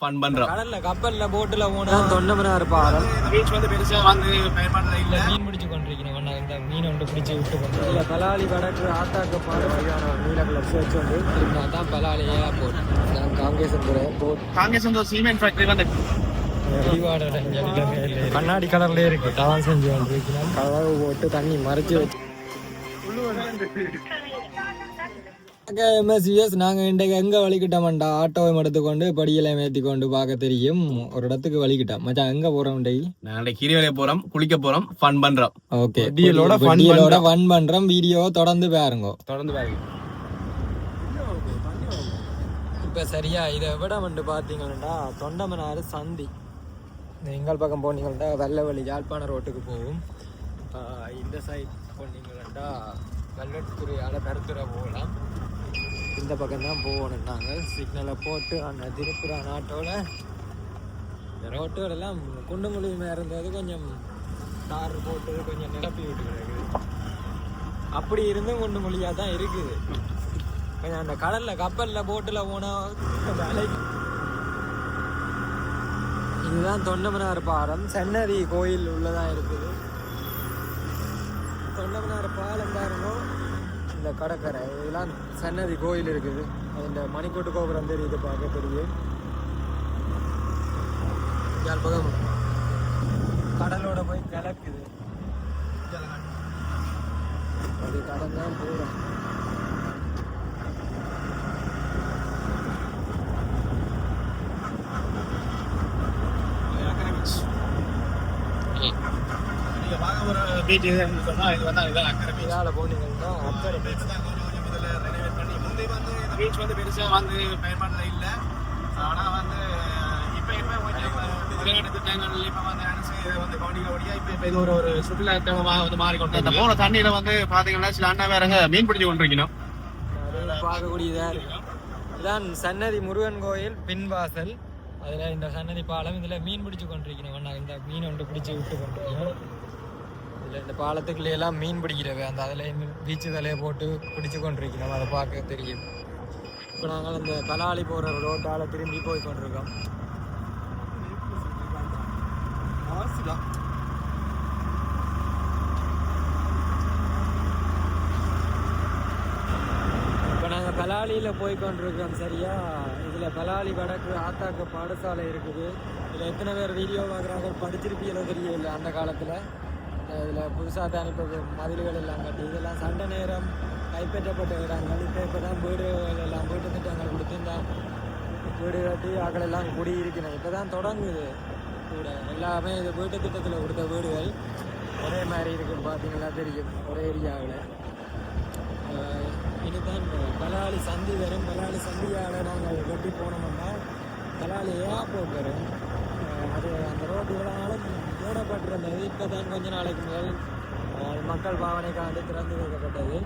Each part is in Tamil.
ஃபன் பண்றோம். கடல்ல கப்பல்ல போட்டுல போனா தொண்டமனார் பாலம் பீச் வந்து பெருசா வந்து பயன்படுறது இல்ல. மீன் பிடிச்சு கொண்டிருக்கிறேன். இந்த மீன் ஒன்று பிடிச்சி விட்டு கொண்டு இல்லை பலாலி வடக்கு ஆத்தாக்க பாடம் நீல கலர் சேர்த்து வந்து திரும்பினா தான் Palaly airport. Kankesanthurai port. Kankesanthurai cement factory வந்து கண்ணாடி கலர்ல இருக்கு. டவால் செஞ்சு வந்து கதவு போட்டு தண்ணி மறைச்சு வச்சு நாங்கள் இன்றைக்கு எங்கே வலிக்கிட்டோம்டா ஆட்டோவை எடுத்துக்கொண்டு படியெல்லாம் ஏற்றி கொண்டு பார்க்க தெரியும் ஒரு இடத்துக்கு வலிக்கிட்டோம். மச்சான் எங்கே போகிறோம்? நாங்கள் கீரிவலையை போகிறோம், குளிக்க போகிறோம், ஃபன் பண்ணுறோம். ஓகே ஃபன் பண்ணுறோம். வீடியோ தொடர்ந்து பாருங்க. இப்போ சரியா இதை விட வந்து பார்த்தீங்கன்னா தொண்டமனார் சந்தி. எங்கள் பக்கம் போனீங்கன்னா வெள்ளவழி யாழ்ப்பாண ரோட்டுக்கு போகும். இந்த சைட் போனீங்கன்னா வெள்ளத்துறையால் கருத்துறை போகலாம். இந்த பக்கம் தான் போகணும். நாங்கள் சிக்னலை போட்டு அந்த திருப்புரா நாட்டோட ரோட்டோடெல்லாம் குண்டு முழுமையாக இருந்தது. கொஞ்சம் தார் போட்டு கொஞ்சம் நிரப்பி விட்டு கிடக்குது. அப்படி இருந்தும் குண்டு மொழியாக தான் இருக்குது. கொஞ்சம் அந்த கடலில் கப்பலில் போட்டில் போனால் வேலைக்கு. இதுதான் தொண்டமனார் பாலம். சென்னதி கோயில் உள்ளதான் இருக்குது. தொண்டமனார் பாலம் பாருங்க. இந்த கடற்கரை இதெல்லாம் சன்னதி கோயில் இருக்குது. இந்த மணிக்கோட்டு கோபுரம் தெரியுது, பார்க்க தெரியும். யாழ்ப்பாணம் கடலோட போய் கலக்குது. அது கடல் தான் போகிறோம். பீச் சொன்னா இது வந்து இதான் அக்கறை பீச். இதால போனீங்கன்னா அக்கறை பீச் தான் கொஞ்சம் இதில் ரெனோவேட் பண்ணி முந்தைய வந்து இந்த பீச் வந்து பெருசாக வந்து பயன்பாட்டில் இல்லை. ஆனால் வந்து இப்போ கொஞ்சம் விளையாட்டு திட்டங்கள் இப்போ வந்து அரசு வந்து கவனிக்கபடியாக இப்போ இது ஒரு சுற்றுலாத்தலமாக வந்து மாறிக்கொண்டு இந்த போன தண்ணியில் வந்து பார்த்தீங்கன்னா சில அண்ணா வேறங்க மீன் பிடிச்சி கொண்டிருக்கணும். பார்க்கக்கூடியதாக இருக்கும். இதான் சன்னதி முருகன் கோயில் பின்வாசல். அதில் இந்த சன்னதி பாலம். இதில் மீன் பிடிச்சி கொண்டிருக்கணும். நான் இந்த மீன் ஒன்று பிடிச்சி விட்டு கொண்டிருக்கணும். இதில் இந்த பாலத்துக்குள்ளே எல்லாம் மீன் பிடிக்கிறவை அந்த அதில் பீச்சு தலையை போட்டு பிடிச்சி கொண்டிருக்கிறோம். அதை பார்க்க தெரியும். இப்போ நாங்கள் இந்த கலாலி போகிற ரோட்டால் திரும்பி போய் கொண்டிருக்கோம். இப்போ நாங்கள் கலாலியில் போய் கொண்டிருக்கோம். சரியா இதில் கலாலி வடக்கு ஆத்தாக்க பாடசாலை இருக்குது. இதில் எத்தனை பேர் வீடியோ பார்க்குறாங்க படிச்சிருப்பீங்களோ தெரியல. அந்த காலத்தில் இதில் புதுசாக தான் இப்போ மதில்கள் எல்லாம் கட்டி இதெல்லாம் சண்டை நேரம் கைப்பற்றப்பட்ட இடங்கள். இப்போ தான் வீடுகள் எல்லாம் வீட்டு திட்டங்கள் கொடுத்து இந்த வீடு கட்டி ஆக்களெல்லாம் குடியிருக்கணும். இப்போ தான் தொடங்குது கூட எல்லாமே இது வீட்டு திட்டத்தில் கொடுத்த வீடுகள் ஒரே மாதிரி இருக்குன்னு பார்த்தீங்கன்னா தெரியும். ஒரே ஏரியாவில் இனிதான் பலாலி சந்தி வரும். பலாலி சந்தியால் நாங்கள் கட்டி போனோம்னா பலாலி ஏர்போர்ட் வரும். அது அந்த ரோடு இவ்வளோ நாளும் மூடப்பட்டிருந்தது. இப்போ தான் கொஞ்ச நாளைக்கு முதல் மக்கள் பாவனைக்காண்டி திறந்து வைக்கப்பட்டது.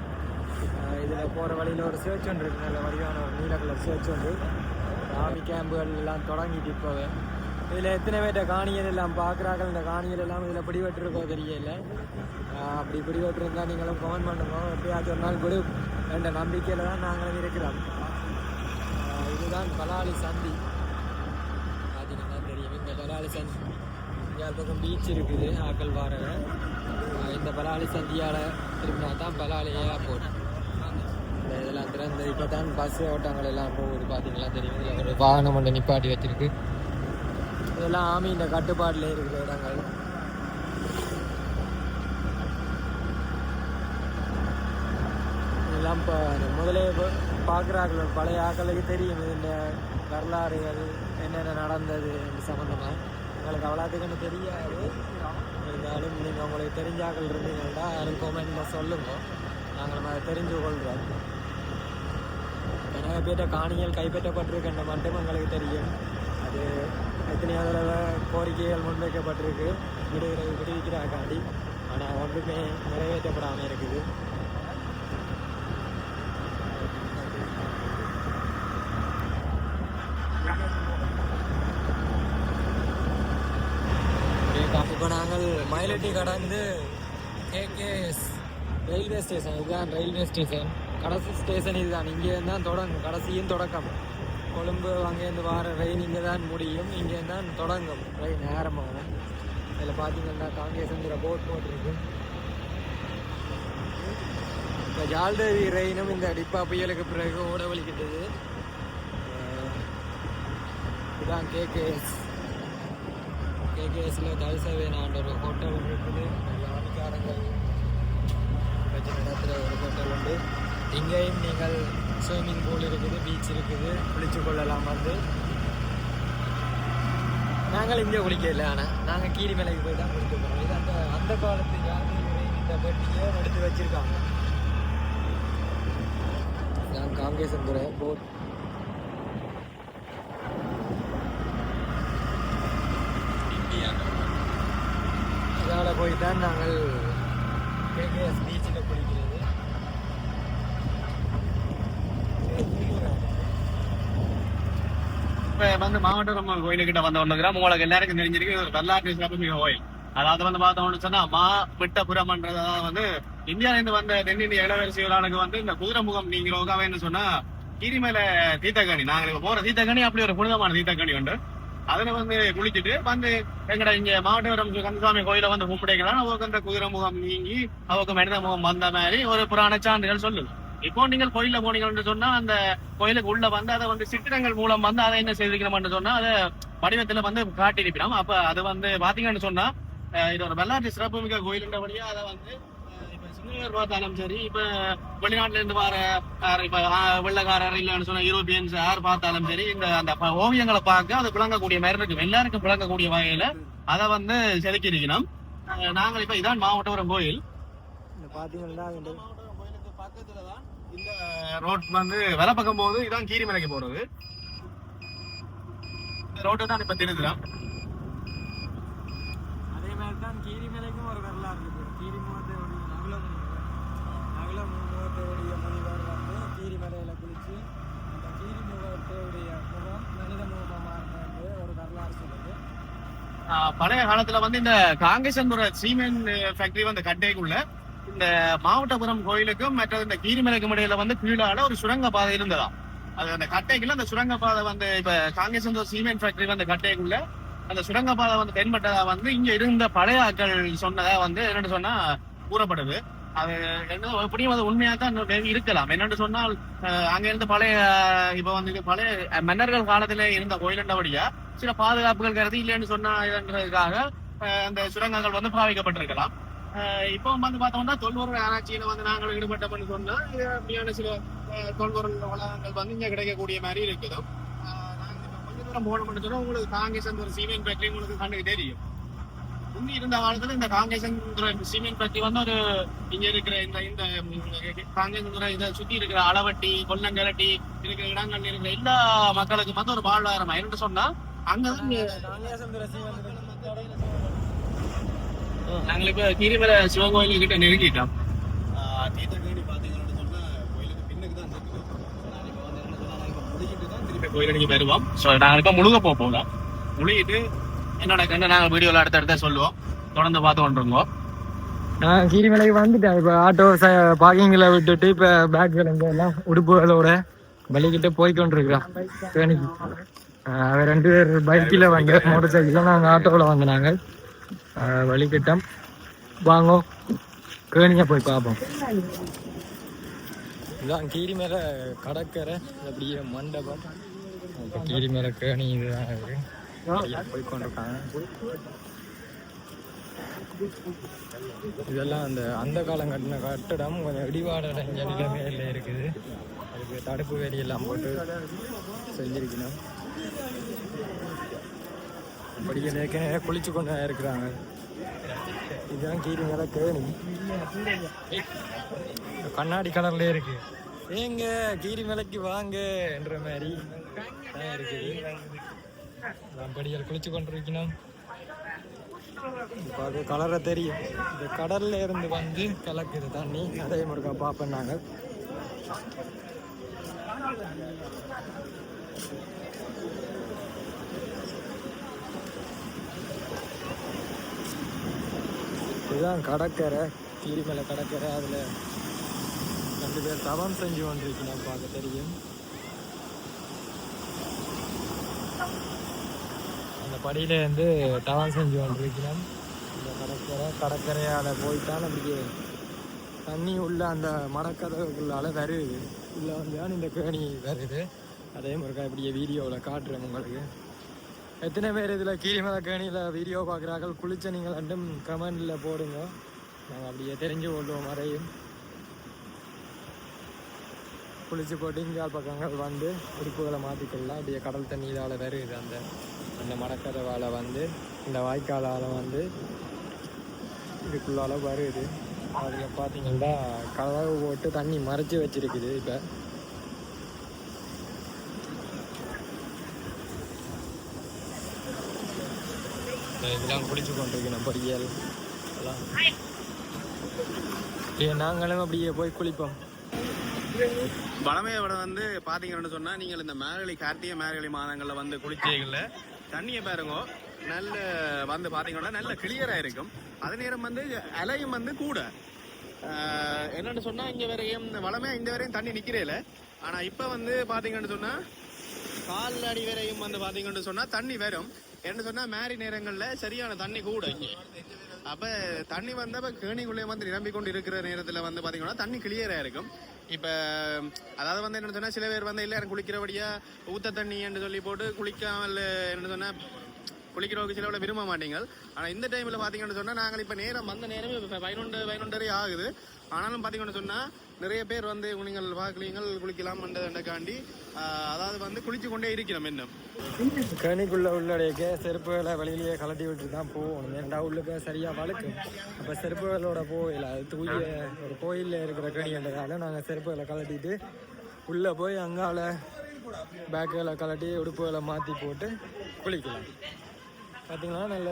இதில் போகிற வழியில் ஒரு சேர்ச் ஒன்று இருக்குது. நல்ல வடிவான ஒரு நீல கலர் சேர்ச் ஒன்று. ஆர்மி கேம்புகள் எல்லாம் தொடங்கிட்டு இப்போவே. இதில் எத்தனை பேர்ட்ட காணிகள் எல்லாம் பார்க்குறாங்க. இந்த காணிகள் எல்லாம் இதில் பிடிபட்டுருக்கோ தெரியல. அப்படி பிடிபட்டுருந்தால் நீங்களும் கமெண்ட் பண்ணுங்க. எப்படியாச்சும் ஒரு நாள் கொடு என்ற நம்பிக்கையில் தான் நாங்களும் இருக்கிறோம். இதுதான் பலாலி சந்தி. பார்த்தீங்கன்னா தெரியும். இந்த பலாலி சந்தி பக்கம் பீச் இருக்குது. ஆக்கள் வாரங்க. இந்த பலாலி சந்தியால் திரும்பினா தான் பலாலி ஏர்போர்ட். இந்த இதெல்லாம் திறந்து இப்போ தான் பஸ் ஓட்டங்கள் எல்லாம் போகுது. பார்த்தீங்களா தெரியும். இதில் ஒரு வாகனம் ஒன்று நிப்பாட்டி வச்சிருக்கு. இதெல்லாம் ஆமி இந்த கட்டுப்பாட்டில் இருக்கிற இடங்கள். இதெல்லாம் இப்போ முதலே பார்க்குறார்கள் பழைய ஆக்களுக்கு தெரியும் இந்த வரலாறுகள் என்னென்ன நடந்தது சம்மந்தமாக. எங்களுக்கு அவ்வளோத்துக்குன்னு தெரியாது. இருந்தாலும் நீங்கள் உங்களுக்கு தெரிஞ்ச ஆக்கள் இருந்தீங்கன்னா யாரும் கமெண்ட்டில் சொல்லுங்கள். நாங்கள் அதை தெரிஞ்சு கொள்கிறோம். நிறைய பேர்ட்ட காணிகள் கைப்பற்றப்பட்டிருக்கின்ற மட்டும் எங்களுக்கு தெரியும். அது எத்தனையோ தடவை கோரிக்கைகள் முன்வைக்கப்பட்டிருக்கு விடுவிக்கிறாக்காண்டி. ஆனால் ஒன்றுமே நிறைவேற்றப்படாமல் இருக்குது. இப்போ நாங்கள் மயிலட்டி கடந்து கேகேஎஸ் ரயில்வே ஸ்டேஷன். இதுதான் ரயில்வே ஸ்டேஷன். கடைசி ஸ்டேஷன் இதுதான். இங்கே தான் தொடங்கும் கடைசியும் தொடக்கம். கொழும்பு அங்கேருந்து வர ரெயின் இங்கே தான் முடியும், இங்கே தான் தொடங்கும் ரெயின் ஆரம்பம். இதில் பார்த்தீங்கன்னா காங்கேசந்திர போட் போட்டிருக்கு. இந்த ஜால்தேவி ரெயினும் இந்த டிப்பா புயலுக்கு பிறகு ஓட வலிக்கிட்டது. இதுதான் கேகேஎஸில் தரிசவேனான்ற ஒரு ஹோட்டல் இருக்குது. ஆணிக்காரங்கள் வச்சு நடத்துகிற ஒரு ஹோட்டல் உண்டு. இங்கேயும் நீங்கள் ஸ்விம்மிங் பூல் இருக்குது, பீச் இருக்குது, குளிச்சு கொள்ளலாம். வந்து நாங்கள் இங்கே குளிக்கல, ஆனால் நாங்கள் கீரிமலைக்கு போய் தான் குளிக்க போகிறோம். இது அந்த காலத்து ஜாதிமுறை இந்த பெட்டியை எடுத்து வச்சுருக்காங்க. நான் காங்கேசந்துறை போட். இதால் போய் தான் நாங்கள் கேகேஎஸ் பீச்சில் குளிக்கிறது. இப்போ வந்து மாவட்டம் கோயிலுக்கிட்ட வந்த ஒன்றுங்கிறா உங்களுக்கு எல்லாருக்கும் தெரிஞ்சிருக்கு ஒரு வரலாற்று சிறப்புமிக்க கோயில். அதாவது வந்து பார்த்தோம்னு சொன்னா மாவிட்டபுரம்ன்றதா வந்து இந்தியாவிலிருந்து வந்த தென்னிந்திய இளவரசிகளானுக்கு வந்து இந்த குதிரைமுகம் நீங்கிறோகாவேன்னு சொன்னா கீரிமலை தீர்த்தக்கணி. நாங்கள் போற தீர்த்தக்கணி அப்படி ஒரு புனிதமான தீர்த்தக்கணி உண்டு. அதுல வந்து குளிச்சுட்டு வந்து எங்கட இங்க மாவட்டபுரம் கந்தசாமி கோயில வந்து கும்பிடைக்கலாம். அவருக்கு அந்த குதிரைமுகம் நீங்கி அவருக்கு மனித முகம் வந்த மாதிரி ஒரு புராண சான்றுகள் சொல்லுது. இப்போ நீங்கள் கோயில போனீங்கன்னு சொன்னா அந்த கோயிலுக்கு உள்ள வந்து அதை வந்து சித்திரங்கள் மூலம் வந்து அதை என்ன செய்திருக்கிறோம்னு சொன்னா அதை வடிவத்துல வந்து காட்டியிருக்கிறோம். அப்ப அது வந்து பாத்தீங்கன்னு சொன்னா இது ஒரு வரலாற்று சிறப்புமிக்க கோயிலுன்றபடியா அதை வந்து இப்ப சிங்களர் பார்த்தாலும் சரி, இப்ப வெளிநாட்டுல இருந்து வர இப்ப வெள்ளக்காரர் இல்லைன்னு சொன்னா யூரோப்பியன்ஸ் யார் பார்த்தாலும் சரி, இந்த அந்த ஓவியங்களை பார்க்க அது விளங்கக்கூடிய மாதிரி இருக்கு. எல்லாருக்கும் விளங்கக்கூடிய வகையில அதை வந்து செதுக்கி இருக்கணும். நாங்கள் இப்ப இதான் மாவட்டபுரம் கோயில். பாத்தீங்கன்னா பக்கத்துலதான் இந்த ரோட் வந்து வேலை பக்கம் போகுது. இதான் கீரிமலைக்கு போறது. இந்த ரோட்டை தான் இப்ப திருதுறோம். அதே மாதிரி தான் கீரிமலைக்கும் ஒரு வரலாறு இருக்கு. கீரிமுகத்தோடைய நகுலமுகத்தோடைய முனிவர் வந்து கீரிமலையில குளிச்சு அந்த கீரிமுகத்தோடைய முகம் மனித முகமாக ஒரு வரலாறு சொல்லுது. பழைய காலத்துல வந்து இந்த காங்கேசந்துறை சீமெண்ட் ஃபேக்டரி வந்து கட்டைக்குள்ள இந்த மாவட்டபுரம் கோயிலுக்கும் மற்ற இந்த கீரிமலைக்கும் இடையில வந்து கீழால ஒரு சுரங்க பாதை இருந்ததா. அது அந்த கட்டைக்குள்ள அந்த சுரங்க பாதை வந்து இப்ப காங்கேசந்துறை சீமெண்ட் ஃபேக்டரி வந்து கட்டைக்குள்ள அந்த சுரங்க பாதை வந்து தென்பட்டதா வந்து இங்க இருந்த பழைய ஆட்கள் சொன்னதா வந்து என்னன்னு சொன்னா கூறப்படுது. அது என்ன எப்படியும் அது உண்மையா தான் இருக்கலாம். என்னன்னு சொன்னால் அங்க இருந்து பழைய இப்ப வந்து பழைய மன்னர்கள் காலத்துல இருந்த கோயிலுண்டபடியா சில பாதுகாப்புகள் கருதி இல்லைன்னு சொன்னதுக்காக அந்த சுரங்கங்கள் வந்து பாவிக்கப்பட்டிருக்கலாம். இப்போ வந்து பார்த்தோம்னா தொல்பொருள் ஆராய்ச்சியில வந்து நாங்கள் ஈடுபட்டோம்னு சொன்னா அப்படியான சில தொல்பொருள் வளங்கள் வந்து இங்க கிடைக்கக்கூடிய மாதிரி இருக்குது. நாங்க இப்ப கொஞ்ச தூரம் போனோம்னு சொன்னா உங்களுக்கு காங்கேசந்துறை சீமெண்ட் ஃபேக்டரி உங்களுக்கு கண்ணுக்கு தெரியும். முந்தி இருந்த காலத்துல இந்த காங்கேசந்துறை சீமெண்ட் ஃபேக்டரி வந்து ஒரு இங்க இருக்கிற இந்த காங்கேசந்துறை இதை சுத்தி இருக்கிற அளவட்டி கொல்லங்கரட்டி இருக்கிற இடங்கள் இருக்கிற எல்லா மக்களுக்கும் வந்து ஒரு வாழ்வாதாரம் என்று சொன்னா அங்கதான் நாங்கள் இப்ப கீரிமலை சிவன் கோயிலு கிட்ட நெருங்கிட்டோம். தீர்த்தக்கணி பாத்தீங்கன்னு சொன்னா கோயிலுக்கு பின்னுக்கு தான் முடிக்கிட்டு தான் திருப்பி கோயிலுக்கு வருவோம். ஸோ நாங்கள் இப்ப முழுக போறோம். முழுகிட்டு என்னோட கண்ணை நாங்கள் வீடியோல அடுத்த சொல்லுவோம். தொடர்ந்து பார்த்து கொண்டிருக்கோம். நான் கீரிமலைக்கு வந்துட்டேன். இப்போ ஆட்டோ பார்க்கிங்கில் விட்டுட்டு இப்போ பேக்குகள் எல்லாம் உடுப்புகளோட வலிக்கிட்ட போய்கொண்டிருக்கிறோம். தேனிக்கு அவர் 2 பேர் பைக்கில் வந்து மோட்டர் சைக்கிளில் நாங்கள் ஆட்டோவில் வந்தாங்க. வலிக்கிட்டோம். வாங்கோ கேணிங்க போய் பார்ப்போம். இதுதான் கீரிமலை கடற்கரை, அப்படியே மண்டபம். இப்போ கீரிமலை கேணி இதுதான் போய்கொண்டிருக்காங்க. இதெல்லாம் அந்த காலம் கட்டின கட்டடம் கொஞ்சம் இடிபாடு அடைஞ்ச நிலைமையில இருக்குது. அதுக்கு தடுப்பு வேலியெல்லாம் போட்டு செஞ்சிருக்கணும். படிக்கல ஏற்கனவே குளிச்சு கொண்டு இருக்கிறாங்க. இதுதான் கீரிமலை கேணி. கண்ணாடி கலர்ல இருக்கு. ஏங்க கீரிமலைக்கு வாங்க என்ற மாதிரி இருக்குது. படிகள் குளிச்சு கொண்டிருக்கணும். இப்போ அது கலரை தெரியும். இந்த கடல்ல இருந்து வந்து கலக்குது தண்ணி. அதே முருகா பார்ப்போம் நாங்கள். இதுதான் கடற்கரை, கீரிமலை கடற்கரை. அதில் 2 பேர் தவம் செஞ்சு கொண்டிருக்கணும். பார்க்க தெரியும். அந்த படியிலேருந்து தவம் செஞ்சு கொண்டிருக்கிறோம். இந்த கடற்கரையால் போயிட்டால் அப்படியே தண்ணி உள்ள அந்த மடக்கதவுக்குள்ளால வருது. உள்ளே வந்து தான் இந்த கேணி வருது. அதே மாதிரி இப்படியே வீடியோவில் காட்டுறேன் உங்களுக்கு. எத்தனை பேர் இதில் கீரிமலை கேணியில் வீடியோ பார்க்குறார்கள் குளிச்ச நீங்கள் ரெண்டும் கமெண்டில் போடுங்க. நாங்கள் அப்படியே தெரிஞ்சு கொள்வோம். வரையும் குளிச்சு போட்டு இங்கால் பக்கங்கள் வந்து உடுப்புகளை மாற்றிக்கொள்ளலாம். அப்படியே கடல் தண்ணியால் வருது. அந்த மடக்கதவால் வந்து இந்த வாய்க்காலால் வந்து இதுக்குள்ளால வருது. அதில் பார்த்தீங்கன்னா கதவு போட்டு தண்ணி மறைச்சி வச்சிருக்குது. இப்போ இதெல்லாம் குளிச்சு கொண்டிருக்கணும் பொரியல் எல்லாம். நாங்களும் அப்படியே போய் குளிப்போம். வளமையை விட வந்து பார்த்தீங்கன்னு சொன்னால் நீங்கள் இந்த மார்கழி கார்த்திகை மார்கழி மாதங்களில் வந்து குளிச்சீங்கல்ல தண்ணியை பாருங்க நல்ல வந்து பார்த்தீங்கன்னா நல்ல கிளியராக இருக்கும். அதே நேரம் வந்து அலையும் வந்து கூட என்னென்னு சொன்னால் இங்கே வரையும் வளமையாக இந்த வரையும் தண்ணி நிற்கிறேல. ஆனால் இப்போ வந்து பார்த்தீங்கன்னு சொன்னால் கால் அடி வரையும் வந்து பார்த்தீங்கன்னு சொன்னால் தண்ணி வரும். என்ன சொன்னால் மாரி நேரங்களில் சரியான தண்ணி கூட இங்கே. அப்போ தண்ணி வந்து அப்போ கேணிக்குள்ளே வந்து நிரம்பிக்கொண்டு இருக்கிற நேரத்தில் வந்து பார்த்தீங்கன்னா தண்ணி கிளியராக இருக்கும். இப்போ அதாவது வந்து என்ன சொன்னால் சில பேர் வந்து இல்லை எனக்கு குளிக்கிறபடியாக ஊற்ற தண்ணி என்று சொல்லி போட்டு குளிக்காமல் என்ன சொன்னால் குளிக்கிறவங்க சிலவில் விரும்ப மாட்டீங்க. ஆனால் இந்த டைமில் பார்த்தீங்கன்னு சொன்னால் நாங்கள் இப்போ நேரம் வந்த நேரமே இப்போ 11:30 ஆகுது. ஆனாலும் பார்த்தீங்கன்னு சொன்னால் நிறைய பேர் வந்து நீங்கள் பார்க்கலீங்கள் குளிக்கலாம்ன்றதுக்காண்டி அதாவது வந்து குளிச்சு கொண்டே இருக்கிறோம். இன்னும் கேணிக்குள்ளே உள்ளடைய செருப்புகளை வழியிலேயே கலட்டி விட்டு தான் போகணும். ஏன்டா உள்ளுக்க சரியாக வழுக்கும். அப்போ செருப்புகளோட போகல அது தூய ஒரு கோயிலில் இருக்கிற கேணின்றதால நாங்கள் செருப்புகளை கலட்டிட்டு உள்ளே போய் அங்கால பேக்குகளை கலட்டி உடுப்புகளை மாற்றி போட்டு குளிக்கலாம். பார்த்தீங்கன்னா நல்ல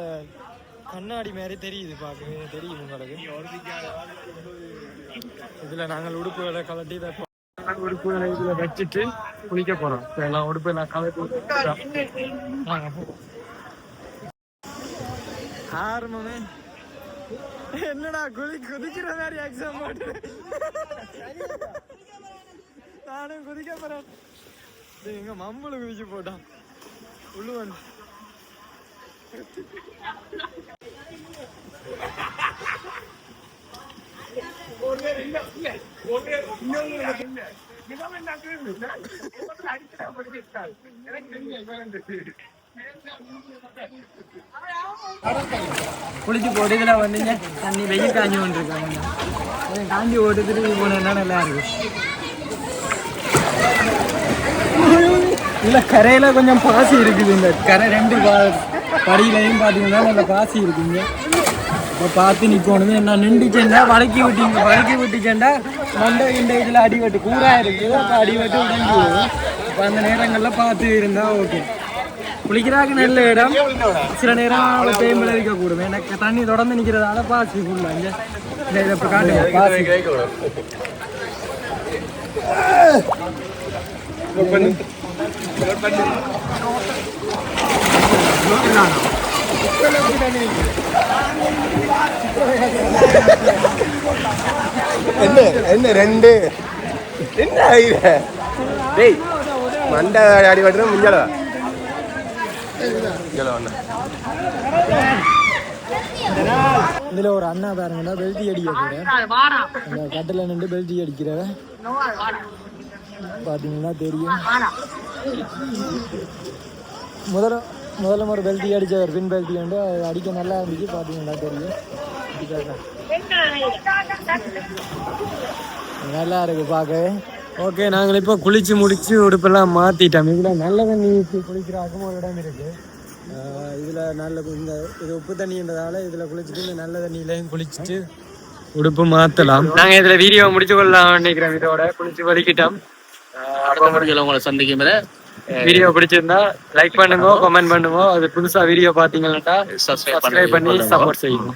கண்ணாடி மாதிரி தெரியுது. பார்க்கவே தெரியும் உங்களுக்கு. இதில் நாங்கள் உடுப்புகளை கலட்டி உடுப்புகளை இதில் வச்சுட்டு குளிக்க போகிறோம். எல்லாம் உடுப்பு நான் கலட்டி ஆரம்பமே என்னடா குதிக்கிற மாதிரி எக்ஸாம் போட்டு நானும் குதிக்க போகிறேன். எங்க மம்பளை குதிச்சு போட்டான் உள்ளுவன். குளிச்சு போட்டு இதில் வந்தீங்க தண்ணி வெயில் காஞ்சி கொண்டிருக்காங்க. காஞ்சி ஓட்டு திரும்பி போனேன்னா நல்லா இருக்கு. இல்லை கரையில் கொஞ்சம் பாசி இருக்குது. இந்த கரை 2 படியிலையும் பார்த்தீங்கன்னா நல்ல பாசி இருக்குங்க. இப்போ பார்த்து நிற்கணுமே. என்ன நின்றுச்சேண்டா வடக்கி விட்டுச்சேண்டா மண்டை இந்த இதில் அடிவட்டு கூறாக இருக்குது. அப்போ அடிவட்டு உடஞ்சி போகும். இப்போ அந்த நேரங்களில் பார்த்து இருந்தால் ஓகே. குளிக்கிறாங்க நல்ல இடம். சில நேரம் தேம்பல இருக்கக்கூடும். எனக்கு தண்ணி தொடர்ந்து நிற்கிறதால பாசி ஃபுல்லா இங்கே இதை இப்போ காட்டுங்க. பாசி என்ன 2 என்ன டேய் மண்டை அடிபட்டு முஞ்சல இதுல ஒரு அண்ணா பாருங்கன்னா பெல்ட்டி அடிக்க கூட அந்த கட்டில நின்று பெல்ட்டி அடிக்கிறவ பாத்தீங்கன்னா தெரியும். முதல்ல ஒரு பெல்ட்டி அடிச்சவர் பின் பெல்ட்டி வந்து அடிக்க நல்லா இருந்துச்சு. பாத்தீங்கன்னா தெரியும். நல்லா இருக்கு பார்க்கவே. ஓகே நாங்கள் இப்போ குளிச்சு முடிச்சு உடுப்பெல்லாம் மாற்றிட்டோம். இதில் நல்ல தண்ணி குளிக்கிறாக்கும் ஒரு இடம் இருக்குது. இதில் நல்ல இந்த இது உப்பு தண்ணின்றதால இதில் குளிச்சுட்டு இந்த நல்ல தண்ணியிலையும் குளிச்சுட்டு உடுப்பு மாற்றலாம். நாங்கள் இதில் வீடியோ முடிச்சு கொள்ளலாம் நினைக்கிறோம். இதோட குளிச்சு வலிக்கிட்டோம். அப்போ முடிஞ்சல உங்களை சந்திக்கும். வீடியோ பிடிச்சிருந்தா லைக் பண்ணுங்க, கமெண்ட் பண்ணுங்க. அது புதுசாக வீடியோ பார்த்தீங்கன்னா சப்ஸ்கிரைப் பண்ணி சப்போர்ட் செய்யுங்க.